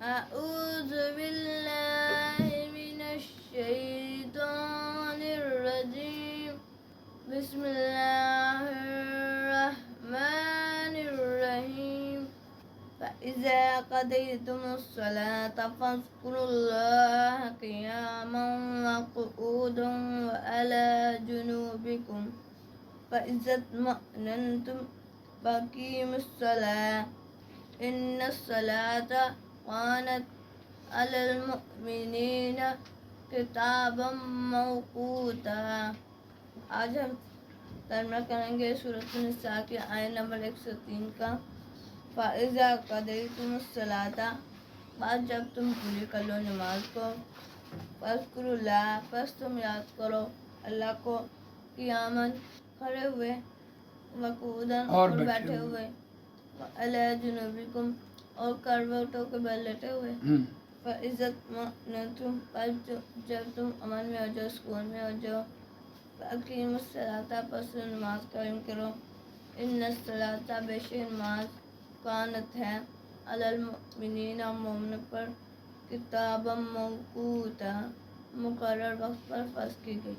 أعوذ بالله من الشيطان الرجيم بسم الله الرحمن الرحيم فإذا قضيتم الصلاة فاذكروا الله قياما وقعودا وعلى جنوبكم فإذا اطمأننتم فأقيموا الصلاة إن الصلاة كانت على المؤمنين کتابا موقوتا۔ آج ہم ترجمہ کریں گے سورۃ النساء کی آیت نمبر 103 کا۔ فَإِذَا قَضَيْتُمُ الصَّلَاةَ، بعد جب تم پوری کر لو نماز کو، فَاذْكُرُوا اللَّهَ، پس تم یاد کرو اللہ کو، قیاماً کھڑے ہوئے، وقعوداً اور بیٹھے ہوئے، وَعَلَىٰ جُنُوبِكُمْ اور کروٹوں کے بل لیٹے ہوئے، فَإِذَا اطْمَأْنَنْتُمْ جب تم امن میں ہو جاؤ، سکون میں ہو جاؤ، فَأَقِیمُوا الصَّلَاةَ پس نماز قائم کرو، إِنَّ الصَّلَاةَ بے شک نماز کانت ہے علی المؤمنین مومنوں پر کتابا موقوتا مقرر وقت پر فرض کی گئی۔